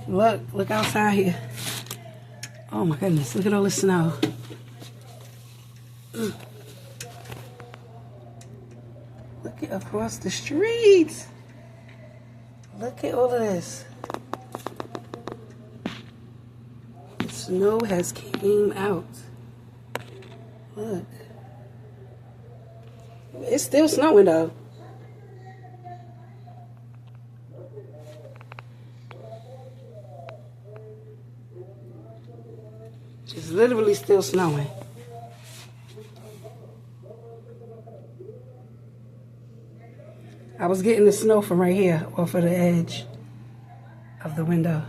Look outside here. Oh my goodness, look at all the snow. Look at across the streets. Look at all of this. The snow has came out. Look. It's still snowing though. It's literally still snowing. I was getting the snow from right here off of the edge of the window.